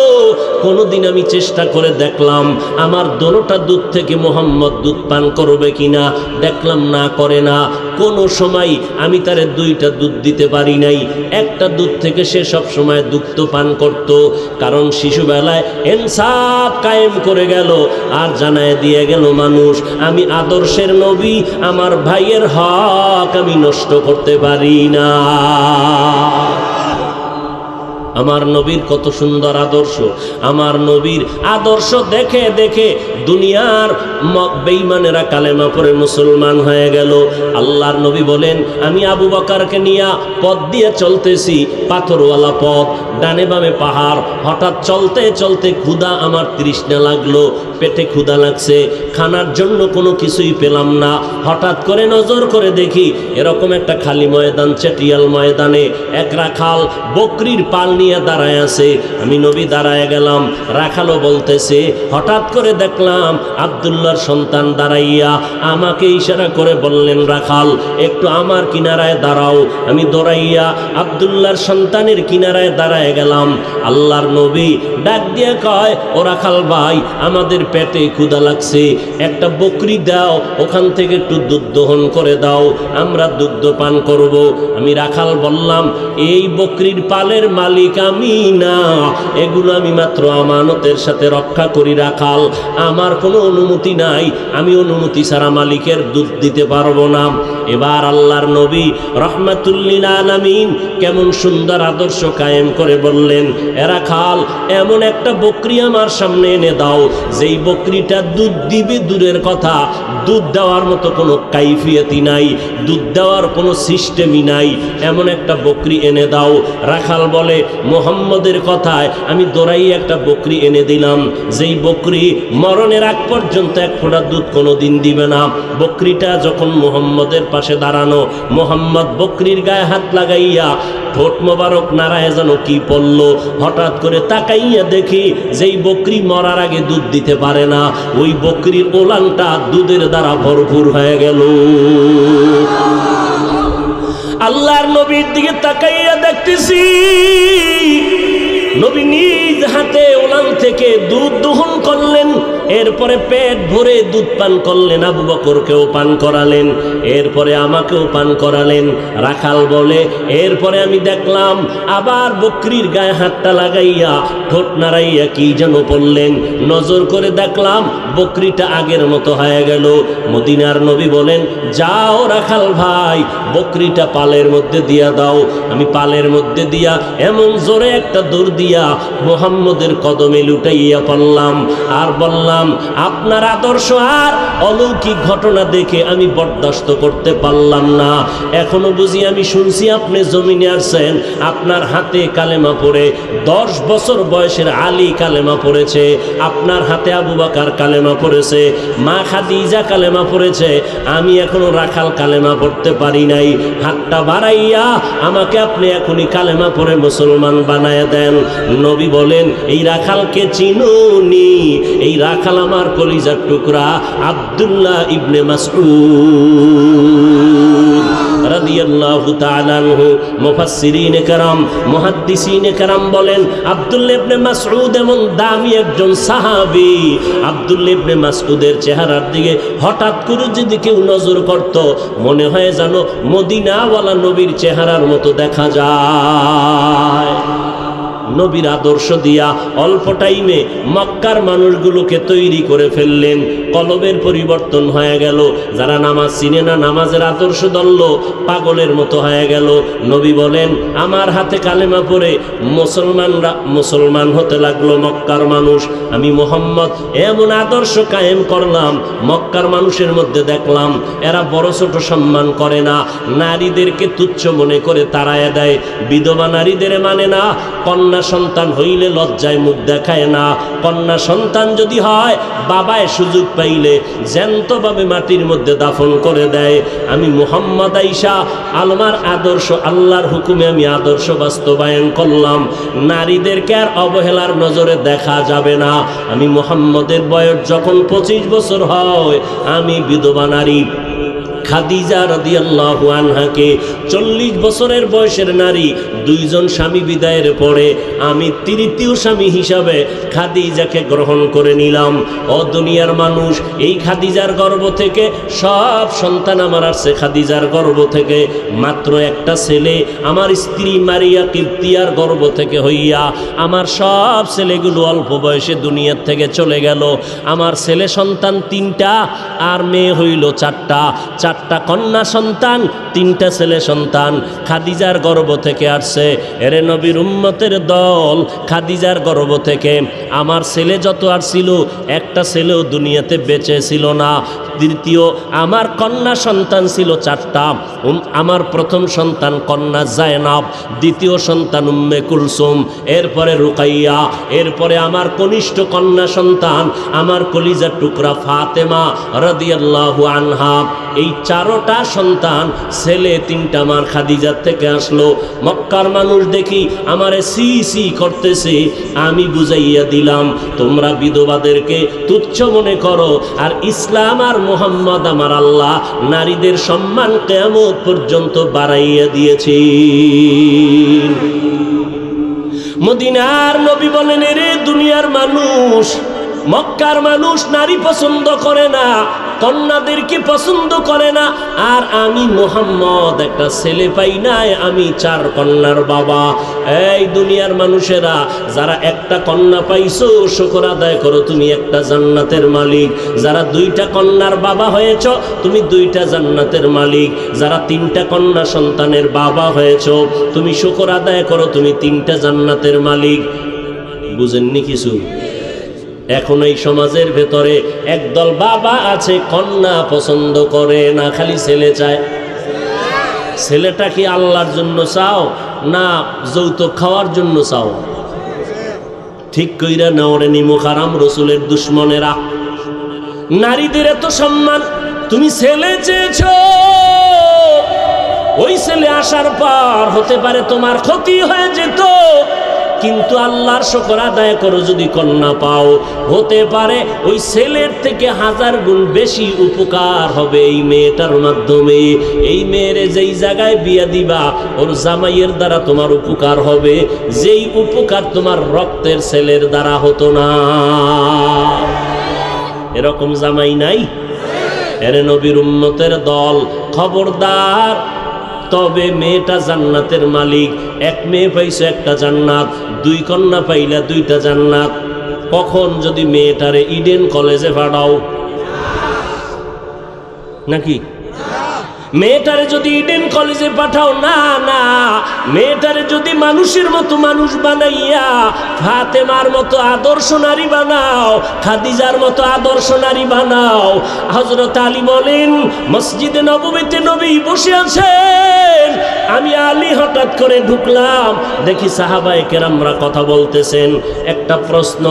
কোনোদিন আমি চেষ্টা করে দেখলাম আমার দোনোটা দুধ থেকে মুহাম্মদ দুধ পান করবে কিনা, দেখলাম না করে না। কোনো সময় আমি তারে 2টা দুধ দিতে পারি নাই, একটা দুধ থেকে সে সব সময় দুগ্ধ পান করত। কারণ শিশুবেলায় ইনসাফ কায়েম করে গেল আর জানায় দিয়ে গেল মানুষ, আমি আদর্শের নবী, আমার ভাইয়ের হক আমি নষ্ট করতে পারি না। আমার নবীর কত সুন্দর আদর্শ। আমার নবীর আদর্শ দেখে দেখে দুনিয়ার বেঈমানেরা কালেমা পড়ে মুসলমান হয়ে গেল। আল্লাহর নবী বলেন, আমি আবু বকরকে নিয়ে পথ দিয়ে চলতেছি, পাথরওয়ালা পথ, ডানে বামে পাহাড়। হঠাৎ চলতে চলতে ক্ষুধা, আমার তৃষ্ণা লাগলো, পেটে ক্ষুধা লাগছে, খানার জন্য কোনো কিছুই পেলাম না। হঠাৎ করে নজর করে দেখি এরকম একটা খালি ময়দান, চেটিয়াল ময়দানে এক রাখাল বকরির পাল নিয়ে দাঁড়ায় আছে। আমি নবী দাঁড়ায় গেলাম, রাখালও বলতেছে। হঠাৎ করে দেখলাম আব্দুল্লাহর সন্তান দাঁড়াইয়া আমাকে ইশারা করে বললেন, রাখাল একটু আমার কিনারায় দাঁড়াও। আমি দৌড়াইয়া আব্দুল্লাহর সন্তানের কিনারায় দাঁড়ায় গেলাম। আল্লাহর নবী ডাক দিয়ে কয়, ও রাখাল ভাই, আমাদের পেটে ক্ষুধা লাগছে, একটা বকরি দাও, ওখান থেকে একটু দুধ দহন করে দাও, আমরা দুগ্ধ পান করব। আমি রাখাল বললাম, এই বকরির পালের মালিক আমি না, এগুলো আমি মাত্র আমানতের সাথে রক্ষা করি রাখাল, আমার কোনো অনুমতি নাই, আমি অনুমতি ছাড়া মালিকের দুধ দিতে পারবো না। এবার আল্লাহর নবী রহমাতুল্লিল আলামিন কেমন সুন্দর আদর্শ কায়েম করে বললেন, এরা খাল এমন একটা বকরি আমার সামনে এনে দাও, যেই বকরিটা দুধ দিবে দূরের কথা, দুধ দেওয়ার মতো কোনো কাইফিয়তই নাই, দুধ দেওয়ার কোনো সিস্টেমই নাই, এমন একটা বকরি এনে দাও। রাখাল বলে, মুহাম্মদের কথায় আমি দৌড়াই একটা বকরি এনে দিলাম, যেই বকরি মরণের আগ পর্যন্ত এক ফোঁটা দুধ কোনো দিন দিবে না। বকরিটা যখন মুহাম্মদের পাশে দাঁড়ানো, মুহাম্মদ বকরির গায়ে হাত লাগাইয়া ঠোঁট মোবারক নাড়ায় যেন কি পড়ল, হঠাৎ করে তাকাইয়া দেখি যেই বকরি মরার আগে দুধ দিতে পারে না, ওই বকরির ওলানটা দুধের দ্বারা ভরপুর হয়ে গেল। আল্লাহর নবীর দিকে তাকাইয়া দেখতেছি, নবী নিজ হাতে ওলান থেকে দুধ দোহন করলেন, এরপরে পেট ভরে দুধ পান করলেন, আবু বকরকেও পান করালেন, এরপরে আমাকেও পান করালেন। রাখাল বলে, এরপরে আমি দেখলাম আবার বকরির গায়ে হাতটা লাগাইয়া ঠোঁট নাড়াইয়া কি যেন বললেন, নজর করে দেখলাম বকরিটা আগের মতো হয়ে গেল। মদিনার নবী বলেন, যাও রাখাল ভাই, বকরিটা পালের মধ্যে দিয়া দাও। আমি পালের মধ্যে দিয়া এমন জোরে একটা দৌড় দিয়া মুহাম্মদের কদমে লুটাইয়া পড়লাম, আর বললাম, আপনার আদর্শ আর অলৌকিক ঘটনা দেখে আমি বরদাস্ত করতে পারলাম না। এখনো বুঝি আমি শুনছি আপনি জমিনে আসছেন, আপনার হাতে কালেমা পড়ে 10 বছর বয়সের আলী কালেমা পড়েছে, আপনার হাতে আবু বকর কালেমা পড়েছে, মা খাদিজা কালেমা পড়েছে, আমি এখনো রাখাল কালেমা পড়তে পারি নাই। হাতটা বাড়াইয়া আমাকে আপনি এখনই কালেমা পড়ে মুসলমান বানায় দেন। নবী বলেন, এই রাখালকে চিনুনি? এই রাখাল আমার কলিজার টুকরা আব্দুল্লাহ ইবনে মাসউদ রাদিয়াল্লাহু তাআলা আনহু। মুফাসসিরিনে কেরাম, মুহাদ্দিসিনে কেরাম বলেন, আব্দুল্লাহ ইবনে মাসউদ এমন দামি একজন সাহাবী, আব্দুল্লাহ ইবনে মাসউদের চেহারার দিকে হঠাৎ করে যদি কেউ নজর করত, মনে হয় যেন মদিনাওয়ালা নবীর চেহারার মতো দেখা যায়। নবীর আদর্শ দিয়া অল্প টাইমে মক্কার মানুষগুলোকে তৈরি করে ফেললেন, কলবের পরিবর্তন হয়ে গেল। যারা নামাজ চিনে না, নামাজের আদর্শ দলল, পাগলের মতো হয়ে গেল। নবী বলেন, আমার হাতে কালেমা পড়ে মুসলমানরা মুসলমান হতে লাগলো মক্কার মানুষ। আমি মুহাম্মদ এমন আদর্শ কায়েম করলাম, মক্কার মানুষের মধ্যে দেখলাম এরা বড় ছোট সম্মান করে না, নারীদেরকে তুচ্ছ মনে করে তাড়ায় দেয়, বিধবা নারীদের মানে না, কন্যা সন্তান হইলে লজ্জায় মুখ দেখায় না, কন্যা সন্তান যদি হয় বাবায় সুযোগ পাইলে জ্যান্তভাবে মাটির মধ্যে দাফন করে দেয়। আমি মুহাম্মদ আইসা আলমার আদর্শ, আল্লাহর হুকুমে আমি আদর্শ বাস্তবায়ন করলাম। নারীদেরকে আর অবহেলার নজরে দেখা যাবে না। আমি মুহাম্মদের বয়স যখন 25 বছর হয়, আমি বিধবা নারী খাদিজা রাদিয়াল্লাহু আনহাকে 40 বছরের বয়সের নারী, 2 জন স্বামী বিদায়ের পরে আমি তৃতীয় স্বামী হিসাবে খাদিজাকে গ্রহণ করে নিলাম। ও দুনিয়ার মানুষ, এই খাদিজার গর্ভ থেকে সব সন্তান আমার আসছে, খাদিজার গর্ভ থেকে মাত্র একটা ছেলে আমার স্ত্রী মারিয়া কিপ্তিয়ার গর্ভ থেকে হইয়া আমার সব ছেলেগুলো অল্প বয়সে দুনিয়ার থেকে চলে গেল। আমার ছেলে সন্তান 3টা আর মেয়ে হইল 4টা, 4টা কন্যা সন্তান, 3টা ছেলে সন্তান খাদিজার গর্ভ থেকে আসছে। এরে নবীর উম্মতের দল, খাদিজার গর্ভ থেকে আমার ছেলে যত আসছিল, একটা ছেলেও দুনিয়াতে বেঁচে ছিল না। দ্বিতীয় আমার কন্যা সন্তান ছিল 4টা, আমার প্রথম সন্তান কন্যা জায়নাব, দ্বিতীয় সন্তান উম্মে কুলসুম, এরপরে রুকাইয়া, এরপরে আমার কনিষ্ঠ কন্যা সন্তান আমার কলিজার টুকরা ফাতেমা রাদিয়াল্লাহু আনহা। এই 4টা সন্তান ছেলে 3টা আমার খাদিজার থেকে আসলো। মক্কার মানুষ দেখি আমারে সি সি করতেছে, আমি বুঝাইয়া দিলাম তোমরা বিধবাদেরকে তুচ্ছ মনে করো, আর ইসলাম আর মুহাম্মদ আমার আল্লাহ নারীদের সম্মান কিয়ামত পর্যন্ত বাড়াইয়া দিয়েছে। মদিনার নবী বলেন, রে দুনিয়ার মানুষ, মক্কার মানুষ নারী পছন্দ করে না, কন্যাদেরকে পছন্দ করে না। আর আমি মুহাম্মদ একটা ছেলে পাই নাই, আমি 4 কন্যার বাবা। এই দুনিয়ার মানুষেরা যারা একটা কন্যা পাইছো, শুকর আদায় করো, তুমি একটা জান্নাতের মালিক। যারা 2টা কন্যার বাবা হয়েছ, তুমি 2টা জান্নাতের মালিক। যারা 3টা কন্যা সন্তানের বাবা হয়েছ, তুমি শুকর আদায় করো, তুমি 3টা জান্নাতের মালিক। বুঝেননি কিছু? এখন এই সমাজের ভেতরে একদল বাবা আছে কন্যা পছন্দ করে না, খালি ছেলে চায়। ছেলেটা কি আল্লাহর জন্য চাও না যৌতুক খাওয়ার জন্য চাও? ঠিক কইরা নেওয়ারে নিমুখ হারাম রসুলের দুশ্মনেরা। নারীদের এত সম্মান, তুমি ছেলে চেয়েছ, ওই ছেলে আসার পর হতে পারে তোমার ক্ষতি হয়ে যেত, কিন্তু আল্লাহর শুকর আদায় করো, যদি কন্যা পাও, হতে পারে ওই ছেলের থেকে 1000 গুণ বেশি উপকার হবে এই মেয়েটার মাধ্যমে। এই মেয়েরে যেই জায়গায় বিয়া দিবা, ওর জামাইয়ের দ্বারা তোমার উপকার হবে, যেই উপকার তোমার রক্তের ছেলের দ্বারা হতো না। এরকম জামাই নাই? এরে নবীর উম্মতের দল, খবরদার। তবে মেয়েটা জান্নাতের মালিক। 1 মেয়ে পাইছো, 1টা জান্নাত। 2 কন্যা পাইলা, 2টা জান্নাত। কখন? যদি মেয়েটারে ইডেন কলেজে পাঠাও। নাকি মেয়েটারে যদি ইডেন কলেজে পাঠাও? না না, মেয়েটারে যদি মানুষের মতো মানুষ বানাইয়া ফাতেমার মতো আদর্শ নারী বানাও, খাদিজার মতো আদর্শ নারী বানাও। হযরত আলী বলেন, মসজিদে নববীতে নবী বসে আছেন, আমি আলী হঠাৎ করে ঢুকলাম, দেখি সাহাবায়ে কেরামরা কথা বলতেছেন। একটা প্রশ্ন,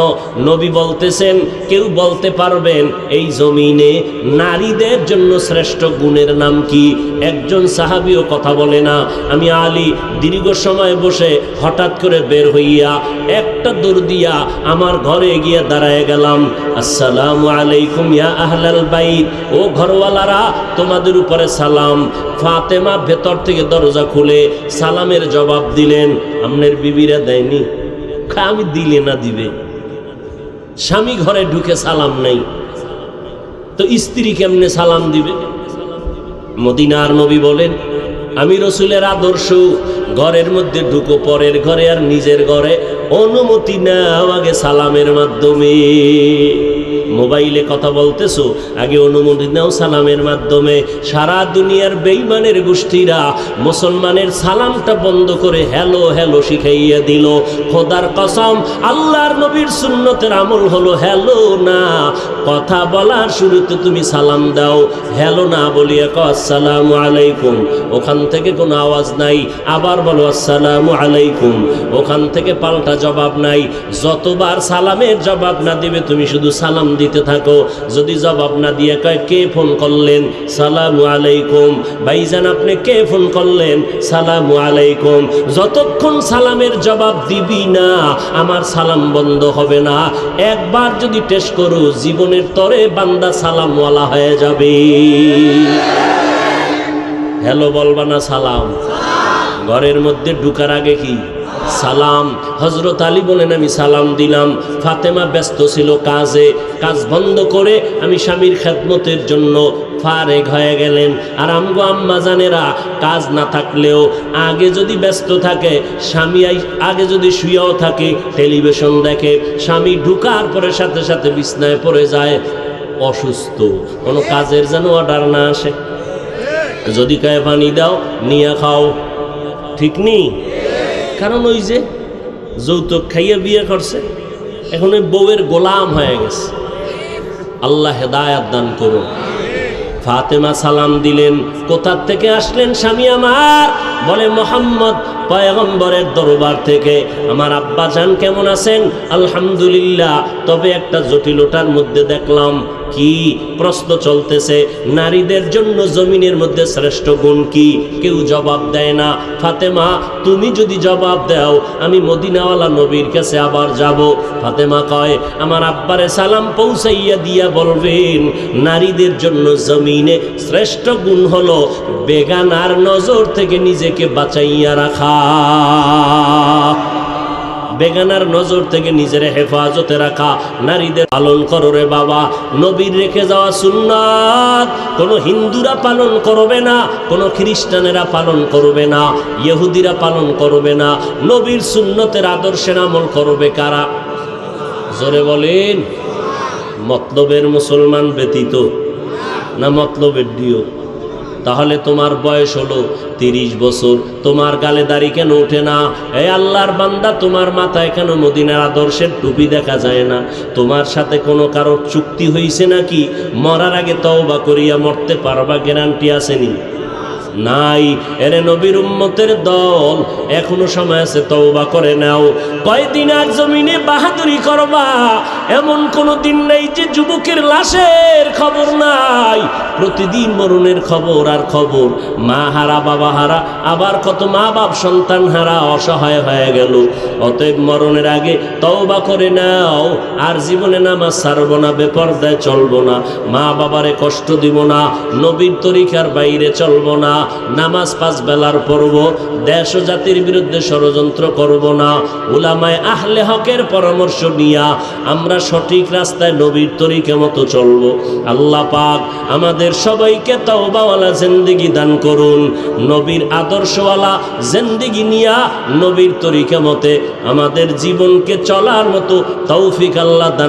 নবী বলতেছেন, কেউ বলতে পারবেন এই জমিনে নারীদের জন্য শ্রেষ্ঠ গুণের নাম কি? একজন সাহাবীও কথা বলে না। আমি আলী দীর্ঘ সময় বসে হঠাৎ করে বের হইয়া একটা দৌড় দিয়া আমার ঘরে গিয়ে দাঁড়ায় গেলাম। আসসালামু আলাইকুম ইয়া আহলাল বাইত, ও ঘরওয়ালারা, তোমাদের উপরে সালাম। ফাতেমা ভেতর থেকে দরজা খুলে সালামের জবাব দিলেন। আপনার বিবিরা দেয়নি? আমি দিলে না দিবে? স্বামী ঘরে ঢুকে সালাম নাই, তো স্ত্রী কেমনে সালাম দিবে? মদিনার নবী বলেন, আমি রসুলের আদর্শ, ঘরের মধ্যে ঢুকো পরের ঘরে আর নিজের ঘরে অনুমতি নাও আগে সালামের মাধ্যমে। মোবাইলে কথা বলতেছো, আগে অনুমতি নাও সালামের মাধ্যমে। সারা দুনিয়ার বেঈমানের গোষ্ঠীরা মুসলমানের সালামটা বন্ধ করে হ্যালো হ্যালো শিখাইয়া দিল। খোদার কসম, আল্লাহর নবীর সুন্নতের আমল হলো হ্যালো না। কথা বলার শুরুতে তুমি সালাম দাও, হ্যালো না বলিয়া কও আসসালামু আলাইকুম, ওখান থেকে কোনো আওয়াজ নাই। আবার বলো আসসালামু আলাইকুম, ওখান থেকে পাল্টা জবাব নাই। যতবার সালামের জবাব না দিবে তুমি শুধু সালাম দিতে থাকো। যদি জবাব না দিয়ে কয় কে ফোন করলেন, সালামু আলাইকুম। ভাইজান আপনি কে ফোন করলেন, সালামু আলাইকুম। যতক্ষণ সালামের জবাব দিবি না, আমার সালাম বন্ধ হবে না। একবার যদি টেস্ট করো, জীবনের তরে বান্দা সালামওয়ালা হয়ে যাবে। হ্যালো বলবা না সালাম? ঘরের মধ্যে ঢুকার আগে কি সালাম? হযরত আলী বলেন, আমি সালাম দিলাম। ফাতেমা ব্যস্ত ছিল কাজে, কাজ বন্ধ করে আমি স্বামীর খেদমতের জন্য ফারেগ হয়ে গেলেন। আর আমগো আম্মা জানেরা কাজ না থাকলেও আগে যদি ব্যস্ত থাকে, স্বামী আগে যদি শুয়েও থাকে, টেলিভিশন দেখে, স্বামী ঢুকার পরে সাথে সাথে বিছনায় পড়ে যায় অসুস্থ, কোনো কাজের যেন অর্ডার না আসে। যদি কয় পানি দাও, নিয়ে খাও, ঠিক নেই? কারণ ওই যে যৌতুক খাইয়ে বিয়ে করছে, এখন ওই বউয়ের গোলাম হয়ে গেছে। আল্লাহ হেদায়াত দান করুন। ফাতেমা সালাম দিলেন। কোথার থেকে আসলেন স্বামী আমার? বলে মুহাম্মদ পয়গম্বরের দরবার থেকে। আমার আব্বা জান কেমন আছেন? আলহামদুলিল্লাহ। তবে একটা জটিলতার মধ্যে দেখলাম। কি? প্রশ্ন চলতেছে, নারীদের জন্য জমিনের মধ্যে শ্রেষ্ঠ গুণ কি? কেউ জবাব দেয় না। ফাতেমা তুমি যদি জবাব দাও, আমি মদিনাওয়ালা নবীর কাছে আবার যাব। ফাতেমা কয়, আমার আব্বারে সালাম পৌঁছাইয়া দিয়া বলবেন, নারীদের জন্য জমিনে শ্রেষ্ঠ গুণ হলো বেগানার নজর থেকে নিজেকে বাঁচাইয়া রাখা। বেগানার নজর থেকে নিজের হেফাজতে রাখা, নারীদের পালন করো রে বাবা। নবীর রেখে যাওয়া সুন্নাত কোনো হিন্দুরা পালন করবে না, কোনো খ্রিস্টানেরা পালন করবে না, ইহুদিরা পালন করবে না। নবীর সুন্নতের আদর্শের আমল করবে কারা? জোরে বলেন। মতলবের মুসলমান ব্যতীত না মতলবের দিও? তাহলে তোমার বয়স হলো 30 বছর, তোমার গালে দাড়ি কেন ওঠে না? এই আল্লাহর বান্দা, তোমার মাথায় কেন মদিনার আদর্শের টুপি দেখা যায় না? তোমার সাথে কোনো কারোর চুক্তি হয়েছে নাকি? মরার আগে তওবা করিয়া মরতে পারবা, গ্যারান্টি আসেনি? নাই। এরে নবীর উম্মতের দল, এখনো সময় আছে, তওবা করে নাও। কয়দিন আর জমিনে বাহাদুরি করবা? এমন কোনো দিন নেই যে যুবকের লাশের খবর নাই। প্রতিদিন মরণের খবর আর খবর। মা হারা, বাবা হারা, আবার কত মা বাপ সন্তান হারা, অসহায় হয়ে গেল। অতএব মরণের আগে তওবা করে নাও। আর জীবনে নামাজ ছাড়বো না, বেপরদায় চলবো না, মা বাবারে কষ্ট দিব না, নবীর তরিকার বাইরে চলবো না, নামাজ 5 বেলার পড়ব, দেশ ও জাতির বিরুদ্ধে ষড়যন্ত্র করব না। উলামায়ে আহলে হকের পরামর্শ নিয়া আমরা সঠিক রাস্তায় নবীর তরিকা মতো চলব। আল্লাহ পাক আমাদের সবাইকে তওবাওয়ালা জিন্দেগি দান করুন। নবীর আদর্শওয়ালা জিন্দেগি নিয়া নবীর তরিকা মতে আমাদের জীবনকে চলার মতো তৌফিক আল্লাহ দান